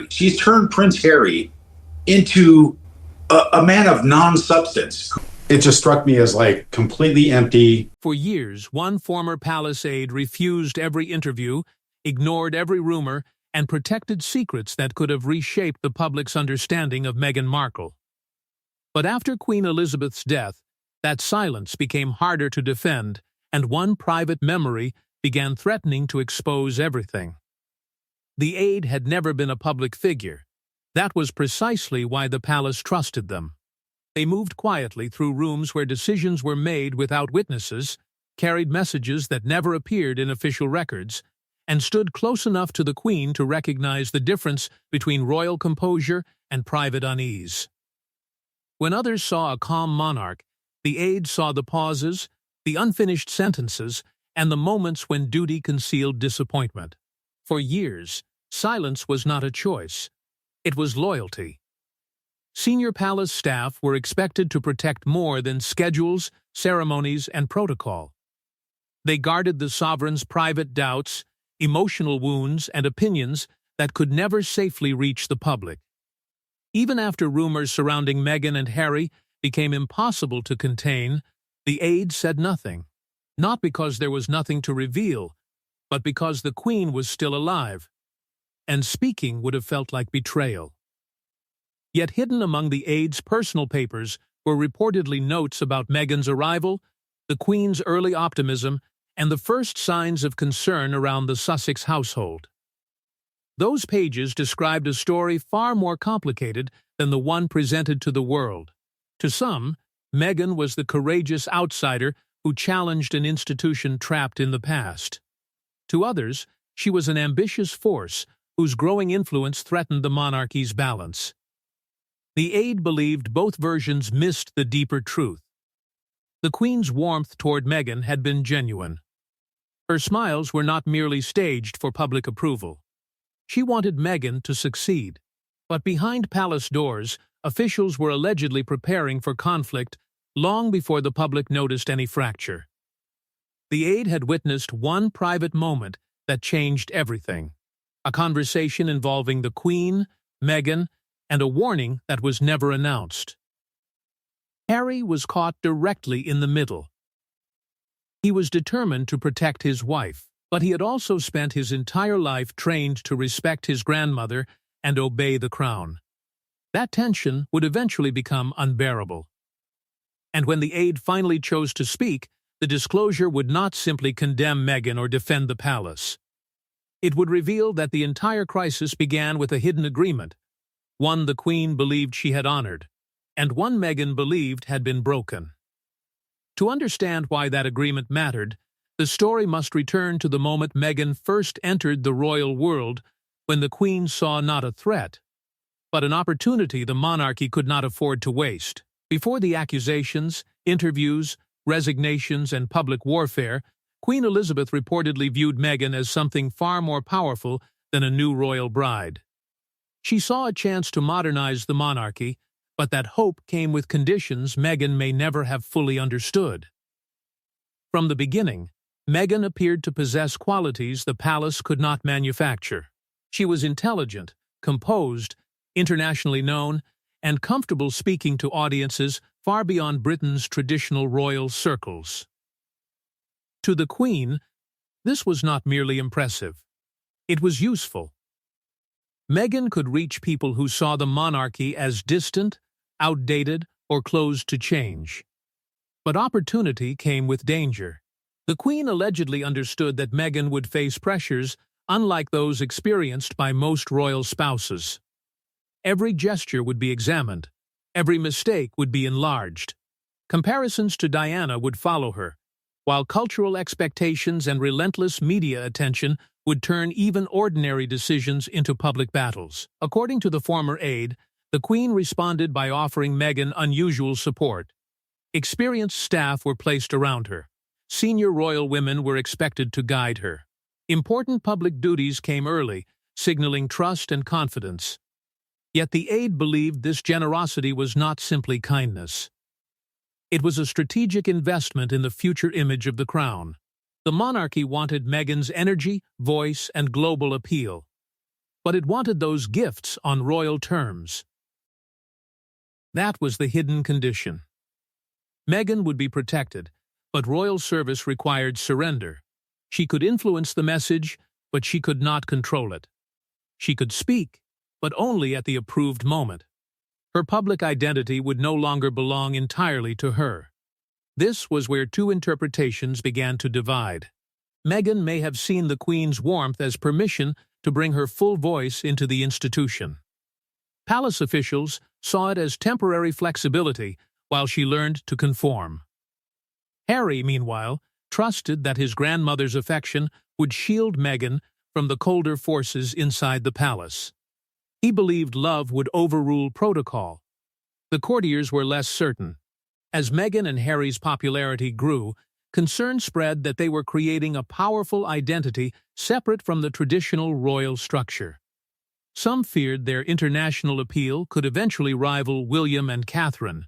She's turned Prince Harry into a man of non-substance. It just struck me as like completely empty. For years, one former palace aide refused every interview, ignored every rumor, and protected secrets that could have reshaped the public's understanding of Meghan Markle. But after Queen Elizabeth's death, that silence became harder to defend, and one private memory began threatening to expose everything. The aide had never been a public figure. That was precisely why the palace trusted them. They moved quietly through rooms where decisions were made without witnesses, carried messages that never appeared in official records, and stood close enough to the Queen to recognize the difference between royal composure and private unease. When others saw a calm monarch, the aide saw the pauses, the unfinished sentences, and the moments when duty concealed disappointment. For years, silence was not a choice. It was loyalty. Senior palace staff were expected to protect more than schedules, ceremonies, and protocol. They guarded the sovereign's private doubts, emotional wounds, and opinions that could never safely reach the public. Even after rumors surrounding Meghan and Harry became impossible to contain, the aide said nothing, not because there was nothing to reveal, but because the Queen was still alive, and speaking would have felt like betrayal. Yet hidden among the aide's personal papers were reportedly notes about Meghan's arrival, the Queen's early optimism, and the first signs of concern around the Sussex household. Those pages described a story far more complicated than the one presented to the world. To some, Meghan was the courageous outsider who challenged an institution trapped in the past. To others, she was an ambitious force whose growing influence threatened the monarchy's balance. The aide believed both versions missed the deeper truth. The Queen's warmth toward Meghan had been genuine. Her smiles were not merely staged for public approval. She wanted Meghan to succeed. But behind palace doors, officials were allegedly preparing for conflict long before the public noticed any fracture. The aide had witnessed one private moment that changed everything. A conversation involving the Queen, Meghan, and a warning that was never announced. Harry was caught directly in the middle. He was determined to protect his wife, but he had also spent his entire life trained to respect his grandmother and obey the crown. That tension would eventually become unbearable. And when the aide finally chose to speak, the disclosure would not simply condemn Meghan or defend the palace. It would reveal that the entire crisis began with a hidden agreement, one the Queen believed she had honored, and one Meghan believed had been broken. To understand why that agreement mattered, the story must return to the moment Meghan first entered the royal world, when the Queen saw not a threat, but an opportunity the monarchy could not afford to waste. Before the accusations, interviews, resignations, and public warfare, Queen Elizabeth reportedly viewed Meghan as something far more powerful than a new royal bride. She saw a chance to modernize the monarchy, but that hope came with conditions Meghan may never have fully understood. From the beginning, Meghan appeared to possess qualities the palace could not manufacture. She was intelligent, composed, internationally known, and comfortable speaking to audiences far beyond Britain's traditional royal circles. To the Queen, this was not merely impressive. It was useful. Meghan could reach people who saw the monarchy as distant, outdated, or closed to change. But opportunity came with danger. The Queen allegedly understood that Meghan would face pressures unlike those experienced by most royal spouses. Every gesture would be examined. Every mistake would be enlarged. Comparisons to Diana would follow her, while cultural expectations and relentless media attention would turn even ordinary decisions into public battles. According to the former aide, the Queen responded by offering Meghan unusual support. Experienced staff were placed around her. Senior royal women were expected to guide her. Important public duties came early, signaling trust and confidence. Yet the aide believed this generosity was not simply kindness. It was a strategic investment in the future image of the crown. The monarchy wanted Meghan's energy, voice, and global appeal. but it wanted those gifts on royal terms. That was the hidden condition. Meghan would be protected, but royal service required surrender. She could influence the message, but she could not control it. She could speak, but only at the approved moment. Her public identity would no longer belong entirely to her. This was where two interpretations began to divide. Meghan may have seen the Queen's warmth as permission to bring her full voice into the institution. Palace officials saw it as temporary flexibility while she learned to conform. Harry, meanwhile, trusted that his grandmother's affection would shield Meghan from the colder forces inside the palace. He believed love would overrule protocol. The courtiers were less certain. As Meghan and Harry's popularity grew, concern spread that they were creating a powerful identity separate from the traditional royal structure. Some feared their international appeal could eventually rival William and Catherine,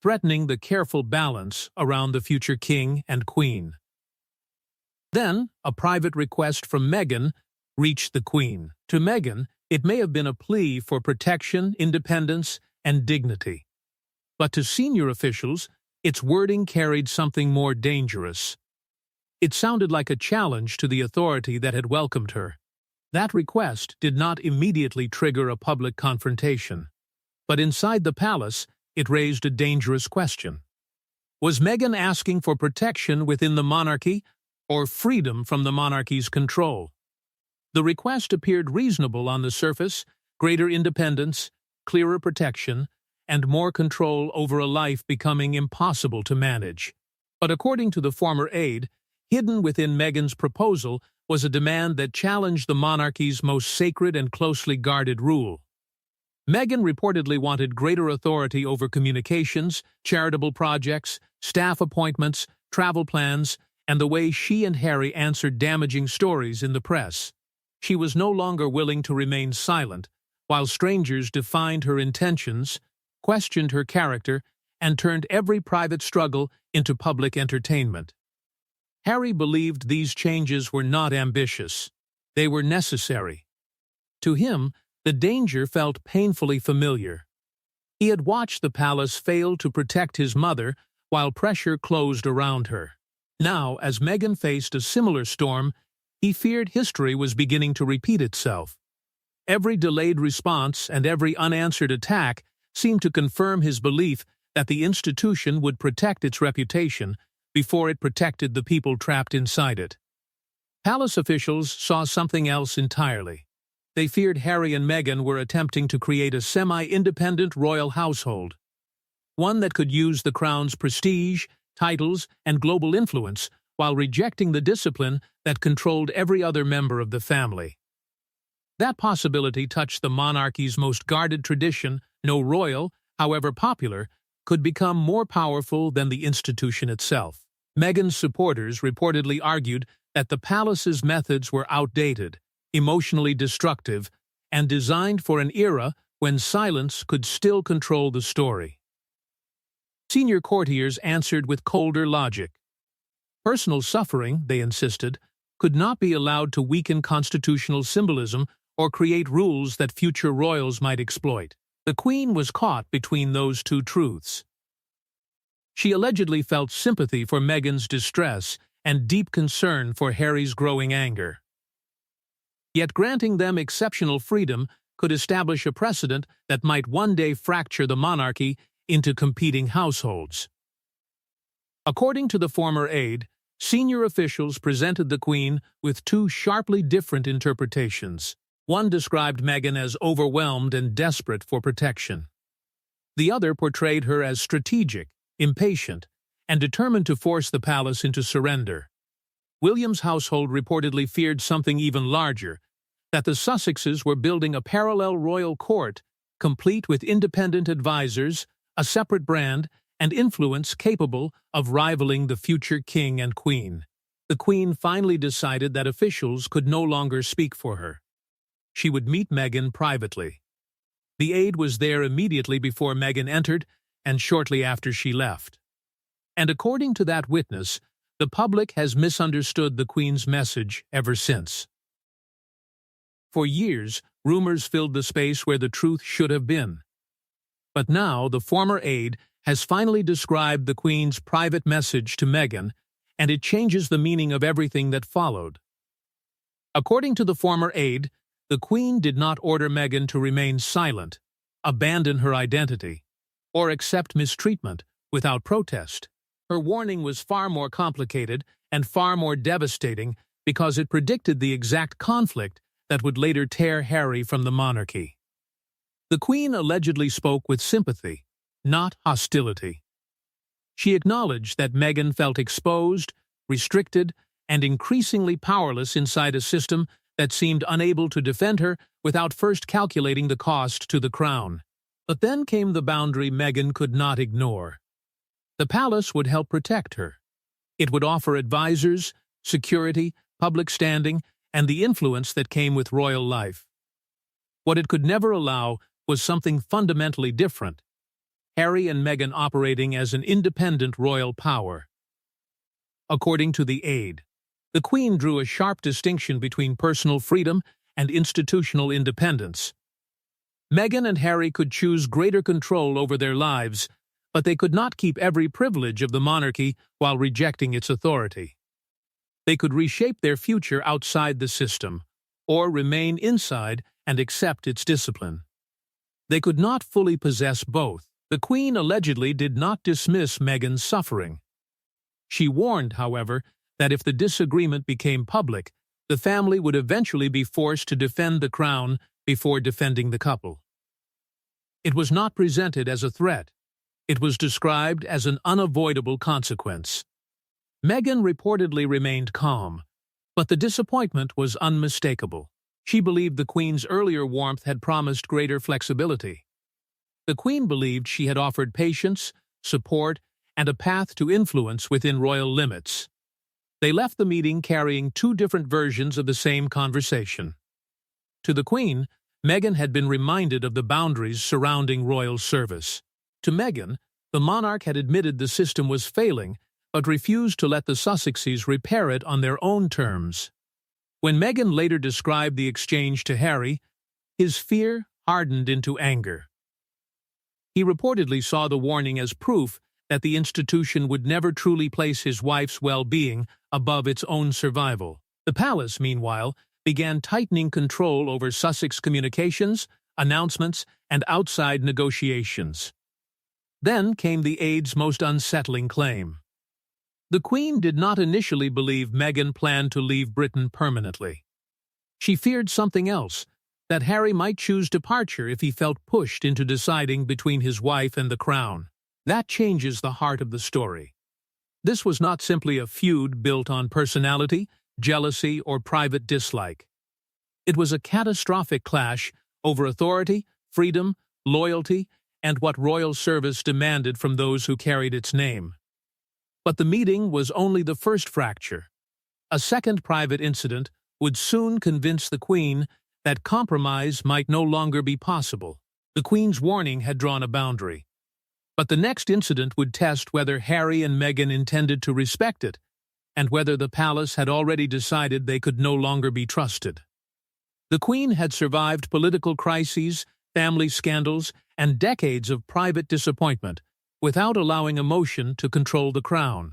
threatening the careful balance around the future king and queen. Then, a private request from Meghan reached the Queen. To Meghan, it may have been a plea for protection, independence, and dignity. But to senior officials, its wording carried something more dangerous. It sounded like a challenge to the authority that had welcomed her. That request did not immediately trigger a public confrontation. But inside the palace, it raised a dangerous question. Was Meghan asking for protection within the monarchy or freedom from the monarchy's control? The request appeared reasonable on the surface: greater independence, clearer protection, and more control over a life becoming impossible to manage. But according to the former Aide, hidden within Meghan's proposal was a demand that challenged the monarchy's most sacred and closely guarded rule. Meghan reportedly wanted greater authority over communications, charitable projects, staff appointments, travel plans, and the way she and Harry answered damaging stories in the press. She was no longer willing to remain silent, while strangers defined her intentions, questioned her character, and turned every private struggle into public entertainment. Harry believed these changes were not ambitious. They were necessary. To him, the danger felt painfully familiar. He had watched the palace fail to protect his mother while pressure closed around her. Now, as Meghan faced a similar storm, he feared history was beginning to repeat itself. Every delayed response and every unanswered attack seemed to confirm his belief that the institution would protect its reputation before it protected the people trapped inside it. Palace officials saw something else entirely. They feared Harry and Meghan were attempting to create a semi-independent royal household, one that could use the crown's prestige, titles, and global influence while rejecting the discipline that controlled every other member of the family. That possibility touched the monarchy's most guarded tradition. No royal, however popular, could become more powerful than the institution itself. Meghan's supporters reportedly argued that the palace's methods were outdated, emotionally destructive, and designed for an era when silence could still control the story. Senior courtiers answered with colder logic. Personal suffering, they insisted, could not be allowed to weaken constitutional symbolism or create rules that future royals might exploit. The Queen was caught between those two truths. She allegedly felt sympathy for Meghan's distress and deep concern for Harry's growing anger. Yet granting them exceptional freedom could establish a precedent that might one day fracture the monarchy into competing households. According to the former Aide, senior officials presented the Queen with two sharply different interpretations. One described Meghan as overwhelmed and desperate for protection. The other portrayed her as strategic, impatient, and determined to force the palace into surrender. William's household reportedly feared something even larger, that the Sussexes were building a parallel royal court, complete with independent advisors, a separate brand, and influence capable of rivaling the future king and queen. The Queen finally decided that officials could no longer speak for her. She would meet Meghan privately. The Aide was there immediately before Meghan entered and shortly after she left. And according to that witness, the public has misunderstood the Queen's message ever since. For years, rumors filled the space where the truth should have been. But now the former aide has finally described the Queen's private message to Meghan, and it changes the meaning of everything that followed. According to the former aide, the Queen did not order Meghan to remain silent, abandon her identity, or accept mistreatment without protest. Her warning was far more complicated and far more devastating because it predicted the exact conflict that would later tear Harry from the monarchy. The Queen allegedly spoke with sympathy, not hostility. She acknowledged that Meghan felt exposed, restricted, and increasingly powerless inside a system that seemed unable to defend her without first calculating the cost to the crown. But then came the boundary Meghan could not ignore. The palace would help protect her. It would offer advisors, security, public standing, and the influence that came with royal life. What it could never allow was something fundamentally different: Harry and Meghan operating as an independent royal power. According to the Aide, the Queen drew a sharp distinction between personal freedom and institutional independence. Meghan and Harry could choose greater control over their lives, but they could not keep every privilege of the monarchy while rejecting its authority. They could reshape their future outside the system, or remain inside and accept its discipline. They could not fully possess both. The Queen allegedly did not dismiss Meghan's suffering. She warned, however, that if the disagreement became public, the family would eventually be forced to defend the crown before defending the couple. It was not presented as a threat. It was described as an unavoidable consequence. Meghan reportedly remained calm, but the disappointment was unmistakable. She believed the Queen's earlier warmth had promised greater flexibility. The Queen believed she had offered patience, support, and a path to influence within royal limits. They left the meeting carrying two different versions of the same conversation. To the Queen, Meghan had been reminded of the boundaries surrounding royal service. To Meghan, the monarch had admitted the system was failing, but refused to let the Sussexes repair it on their own terms. When Meghan later described the exchange to Harry, his fear hardened into anger. He reportedly saw the warning as proof that the institution would never truly place his wife's well-being above its own survival. The palace, meanwhile, began tightening control over Sussex communications, announcements, and outside negotiations. Then came the Aide's most unsettling claim. The Queen did not initially believe Meghan planned to leave Britain permanently. She feared something else, that Harry might choose departure if he felt pushed into deciding between his wife and the crown. That changes the heart of the story. This was not simply a feud built on personality, jealousy, or private dislike. It was a catastrophic clash over authority, freedom, loyalty, and what royal service demanded from those who carried its name. But the meeting was only the first fracture. A second private incident would soon convince the Queen that compromise might no longer be possible. The Queen's warning had drawn a boundary. But the next incident would test whether Harry and Meghan intended to respect it, and whether the palace had already decided they could no longer be trusted. The Queen had survived political crises, family scandals, and decades of private disappointment without allowing emotion to control the crown.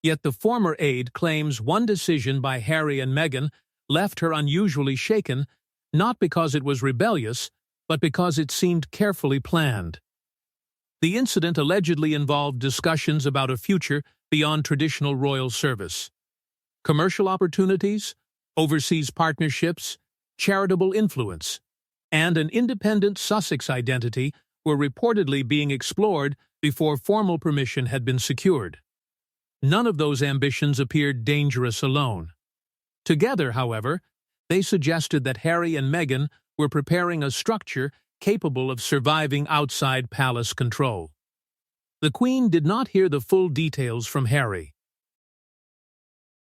Yet the former aide claims one decision by Harry and Meghan left her unusually shaken, not because it was rebellious, but because it seemed carefully planned. The incident allegedly involved discussions about a future beyond traditional royal service. Commercial opportunities, overseas partnerships, charitable influence, and an independent Sussex identity were reportedly being explored before formal permission had been secured. None of those ambitions appeared dangerous alone. Together, however, they suggested that Harry and Meghan were preparing a structure capable of surviving outside palace control. The Queen did not hear the full details from Harry.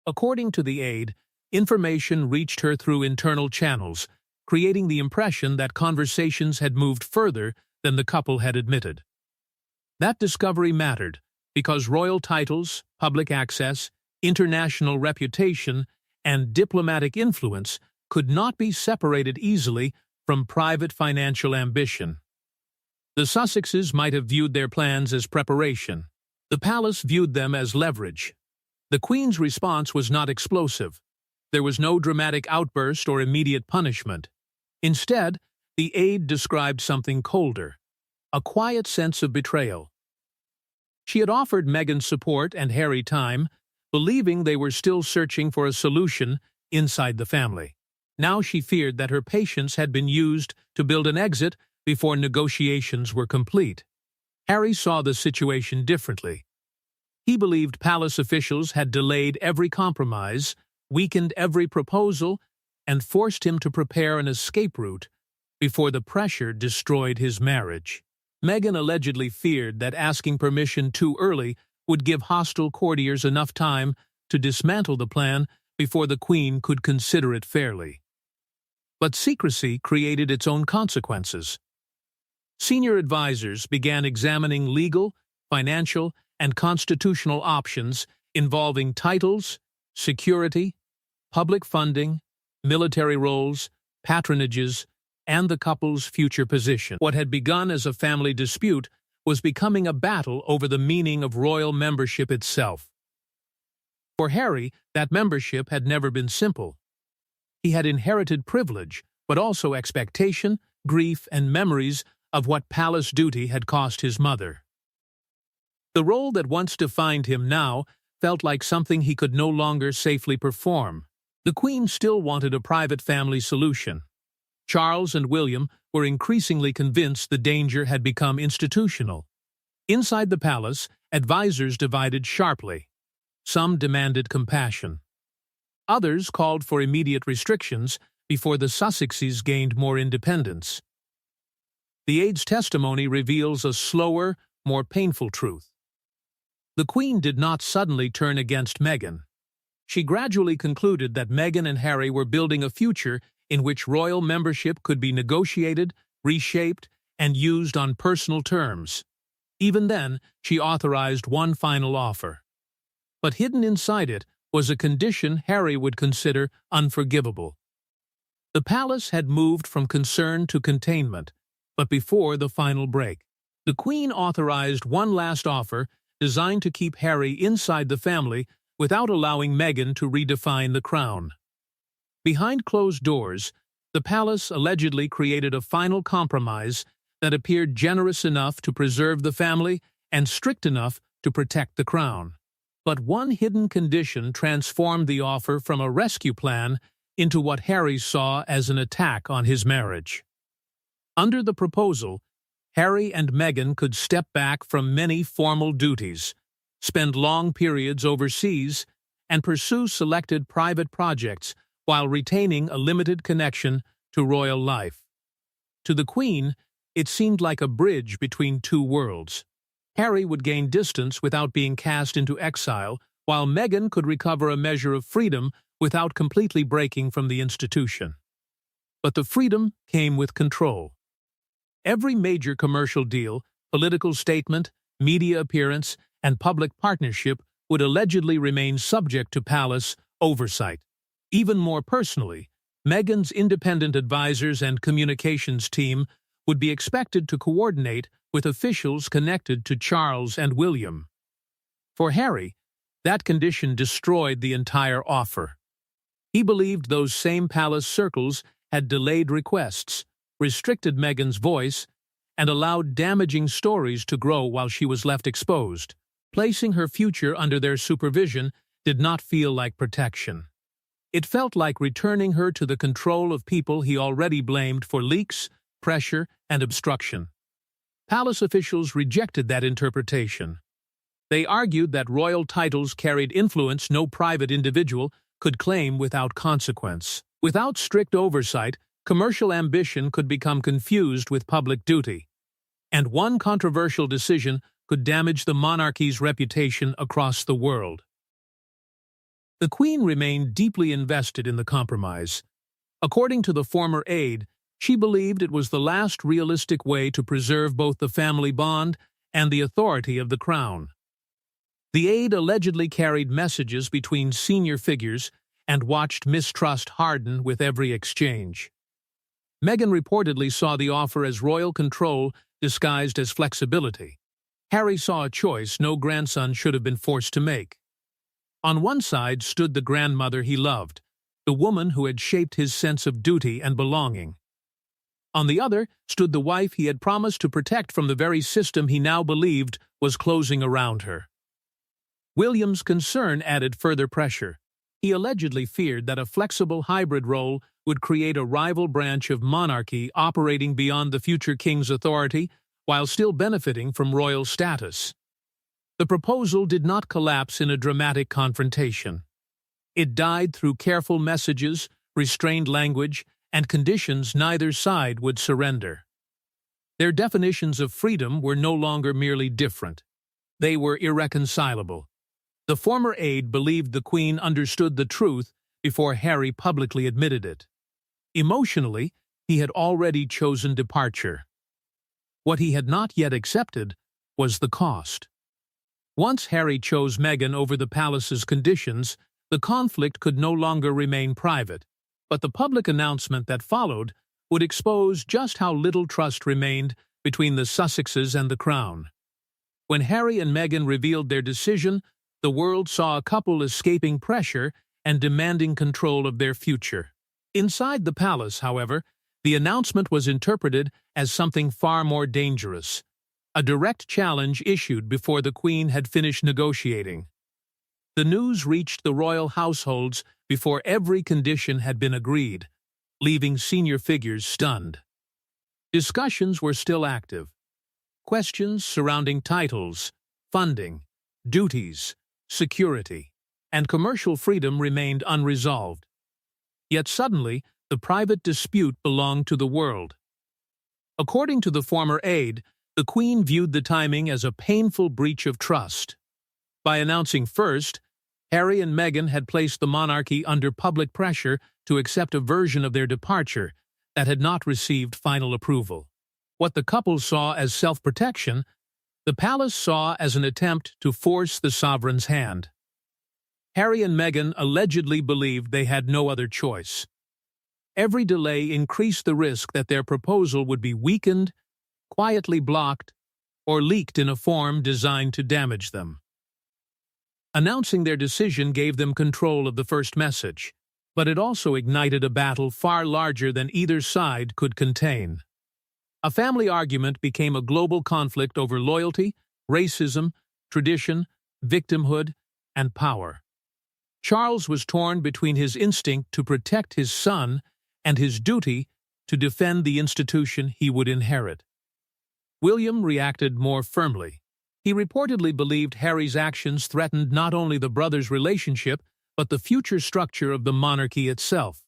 According to the Aide, information reached her through internal channels, creating the impression that conversations had moved further than the couple had admitted. That discovery mattered because royal titles, public access, international reputation, and diplomatic influence could not be separated easily from private financial ambition. The Sussexes might have viewed their plans as preparation. The palace viewed them as leverage. The Queen's response was not explosive. There was no dramatic outburst or immediate punishment. Instead, the aide described something colder, a quiet sense of betrayal. She had offered Meghan support and Harry time, believing they were still searching for a solution inside the family. Now she feared that her patience had been used to build an exit before negotiations were complete. Harry saw the situation differently. He believed palace officials had delayed every compromise, weakened every proposal, and forced him to prepare an escape route before the pressure destroyed his marriage. Meghan allegedly feared that asking permission too early would give hostile courtiers enough time to dismantle the plan before the Queen could consider it fairly. But secrecy created its own consequences. Senior advisors began examining legal, financial, and constitutional options involving titles, security, public funding, military roles, patronages, and the couple's future position. What had begun as a family dispute was becoming a battle over the meaning of royal membership itself. For Harry, that membership had never been simple. He had inherited privilege, but also expectation, grief, and memories of what palace duty had cost his mother. The role that once defined him now felt like something he could no longer safely perform. The Queen still wanted a private family solution. Charles and William were increasingly convinced the danger had become institutional. Inside the palace, advisors divided sharply. Some demanded compassion. Others called for immediate restrictions before the Sussexes gained more independence. The aide's testimony reveals a slower, more painful truth. The Queen did not suddenly turn against Meghan. She gradually concluded that Meghan and Harry were building a future in which royal membership could be negotiated, reshaped, and used on personal terms. Even then, she authorized one final offer. But hidden inside it was a condition Harry would consider unforgivable. The palace had moved from concern to containment, but before the final break, the Queen authorized one last offer designed to keep Harry inside the family without allowing Meghan to redefine the crown. Behind closed doors, the palace allegedly created a final compromise that appeared generous enough to preserve the family and strict enough to protect the crown. But one hidden condition transformed the offer from a rescue plan into what Harry saw as an attack on his marriage. Under the proposal, Harry and Meghan could step back from many formal duties, spend long periods overseas, and pursue selected private projects while retaining a limited connection to royal life. To the Queen, it seemed like a bridge between two worlds. Harry would gain distance without being cast into exile, while Meghan could recover a measure of freedom without completely breaking from the institution. But the freedom came with control. Every major commercial deal, political statement, media appearance, and public partnership would allegedly remain subject to palace oversight. Even more personally, Meghan's independent advisors and communications team would be expected to coordinate with officials connected to Charles and William. For Harry, that condition destroyed the entire offer. He believed those same palace circles had delayed requests, restricted Meghan's voice, and allowed damaging stories to grow while she was left exposed. Placing her future under their supervision did not feel like protection. It felt like returning her to the control of people he already blamed for leaks, pressure, and obstruction. Palace officials rejected that interpretation. They argued that royal titles carried influence no private individual could claim without consequence. Without strict oversight, commercial ambition could become confused with public duty, and one controversial decision could damage the monarchy's reputation across the world. The Queen remained deeply invested in the compromise. According to the former aide, she believed it was the last realistic way to preserve both the family bond and the authority of the crown. The aide allegedly carried messages between senior figures and watched mistrust harden with every exchange. Meghan reportedly saw the offer as royal control disguised as flexibility. Harry saw a choice no grandson should have been forced to make. On one side stood the grandmother he loved, the woman who had shaped his sense of duty and belonging. On the other stood the wife he had promised to protect from the very system he now believed was closing around her. William's concern added further pressure. He allegedly feared that a flexible hybrid role would create a rival branch of monarchy operating beyond the future king's authority while still benefiting from royal status. The proposal did not collapse in a dramatic confrontation. It died through careful messages, restrained language, and conditions neither side would surrender. Their definitions of freedom were no longer merely different. They were irreconcilable. The former aide believed the Queen understood the truth before Harry publicly admitted it. Emotionally, he had already chosen departure. What he had not yet accepted was the cost. Once Harry chose Meghan over the palace's conditions, the conflict could no longer remain private, but the public announcement that followed would expose just how little trust remained between the Sussexes and the Crown. When Harry and Meghan revealed their decision, the world saw a couple escaping pressure and demanding control of their future. Inside the palace, however, the announcement was interpreted as something far more dangerous, a direct challenge issued before the Queen had finished negotiating. The news reached the royal households before every condition had been agreed, leaving senior figures stunned. Discussions were still active. Questions surrounding titles, funding, duties, security, and commercial freedom remained unresolved. Yet suddenly, the private dispute belonged to the world. According to the former aide, the Queen viewed the timing as a painful breach of trust. By announcing first, Harry and Meghan had placed the monarchy under public pressure to accept a version of their departure that had not received final approval. What the couple saw as self-protection, the palace saw as an attempt to force the sovereign's hand. Harry and Meghan allegedly believed they had no other choice. Every delay increased the risk that their proposal would be weakened, quietly blocked, or leaked in a form designed to damage them. Announcing their decision gave them control of the first message, but it also ignited a battle far larger than either side could contain. A family argument became a global conflict over loyalty, racism, tradition, victimhood, and power. Charles was torn between his instinct to protect his son and his duty to defend the institution he would inherit. William reacted more firmly. He reportedly believed Harry's actions threatened not only the brothers' relationship, but the future structure of the monarchy itself.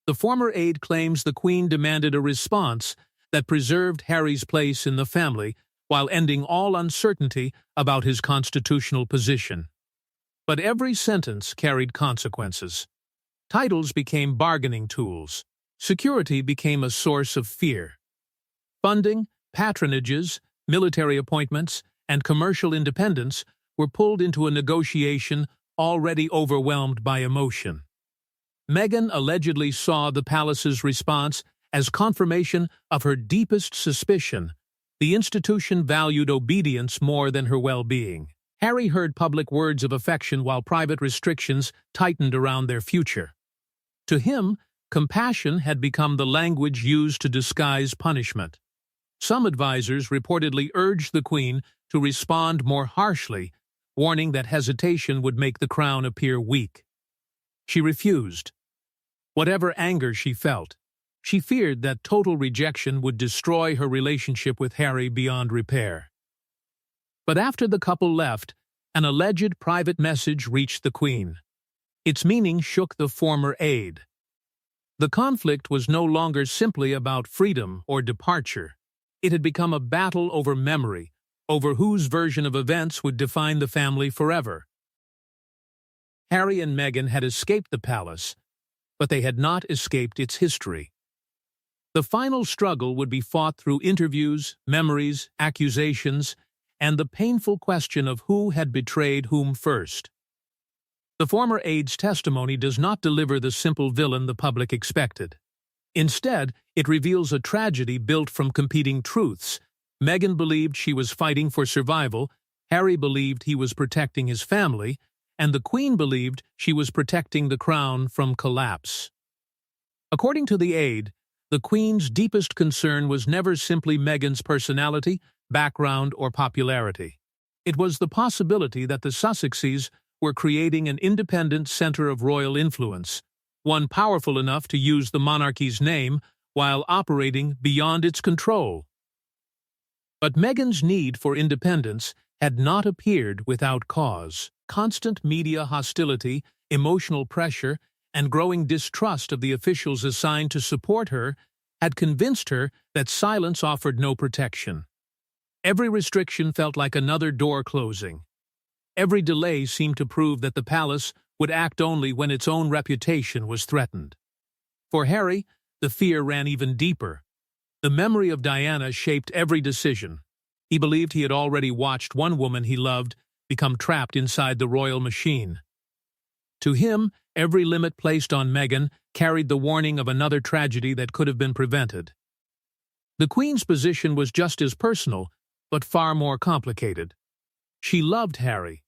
The former aide claims the Queen demanded a response that preserved Harry's place in the family while ending all uncertainty about his constitutional position. But every sentence carried consequences. Titles became bargaining tools. Security became a source of fear. Funding, patronages, military appointments, and commercial independence were pulled into a negotiation already overwhelmed by emotion. Meghan allegedly saw the palace's response as confirmation of her deepest suspicion. The institution valued obedience more than her well-being. Harry heard public words of affection while private restrictions tightened around their future. To him, compassion had become the language used to disguise punishment. Some advisors reportedly urged the Queen to respond more harshly, warning that hesitation would make the crown appear weak. She refused. Whatever anger she felt, she feared that total rejection would destroy her relationship with Harry beyond repair. But after the couple left, an alleged private message reached the Queen. Its meaning shook the former aide. The conflict was no longer simply about freedom or departure. It had become a battle over memory, over whose version of events would define the family forever. Harry and Meghan had escaped the palace, but they had not escaped its history. The final struggle would be fought through interviews, memories, accusations, and the painful question of who had betrayed whom first. The former aide's testimony does not deliver the simple villain the public expected. Instead, it reveals a tragedy built from competing truths. Meghan believed she was fighting for survival, Harry believed he was protecting his family, and the Queen believed she was protecting the crown from collapse. According to the Aide, the Queen's deepest concern was never simply Meghan's personality, background, or popularity. It was the possibility that the Sussexes were creating an independent center of royal influence, one powerful enough to use the monarchy's name while operating beyond its control. But Meghan's need for independence had not appeared without cause. Constant media hostility, emotional pressure, and growing distrust of the officials assigned to support her had convinced her that silence offered no protection. Every restriction felt like another door closing. Every delay seemed to prove that the palace would act only when its own reputation was threatened. For Harry, the fear ran even deeper. The memory of Diana shaped every decision. He believed he had already watched one woman he loved become trapped inside the royal machine. To him, every limit placed on Meghan carried the warning of another tragedy that could have been prevented. The Queen's position was just as personal, but far more complicated. She loved Harry.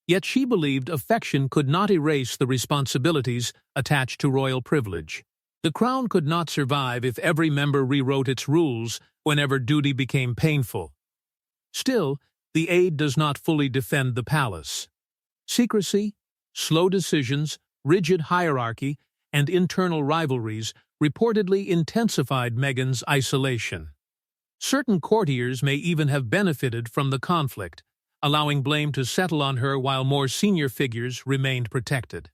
Yet she believed affection could not erase the responsibilities attached to royal privilege. The crown could not survive if every member rewrote its rules whenever duty became painful. Still, the Aide does not fully defend the palace. Secrecy, slow decisions, rigid hierarchy, and internal rivalries reportedly intensified Meghan's isolation. Certain courtiers may even have benefited from the conflict, allowing blame to settle on her while more senior figures remained protected.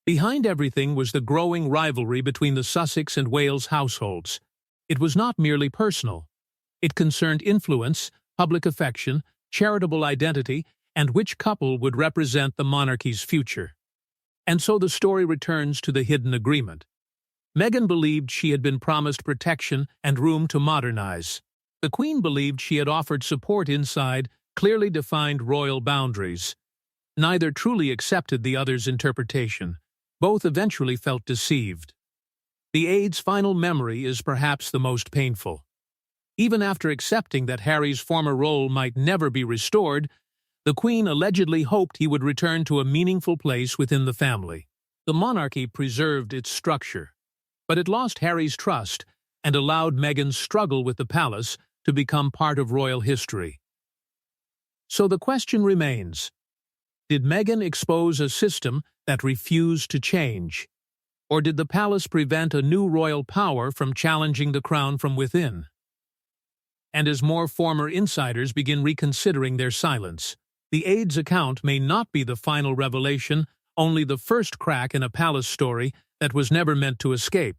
Behind everything was the growing rivalry between the Sussex and Wales households. It was not merely personal. It concerned influence, public affection, charitable identity, and which couple would represent the monarchy's future. And so the story returns to the hidden agreement. Meghan believed she had been promised protection and room to modernize. The Queen believed she had offered support inside clearly defined royal boundaries. Neither truly accepted the other's interpretation. Both eventually felt deceived. The Aide's final memory is perhaps the most painful. Even after accepting that Harry's former role might never be restored, the Queen allegedly hoped he would return to a meaningful place within the family. The monarchy preserved its structure, but it lost Harry's trust and allowed Meghan's struggle with the palace to become part of royal history. So the question remains, did Meghan expose a system that refused to change? Or did the palace prevent a new royal power from challenging the crown from within? And as more former insiders begin reconsidering their silence, the Aide's account may not be the final revelation, only the first crack in a palace story that was never meant to escape.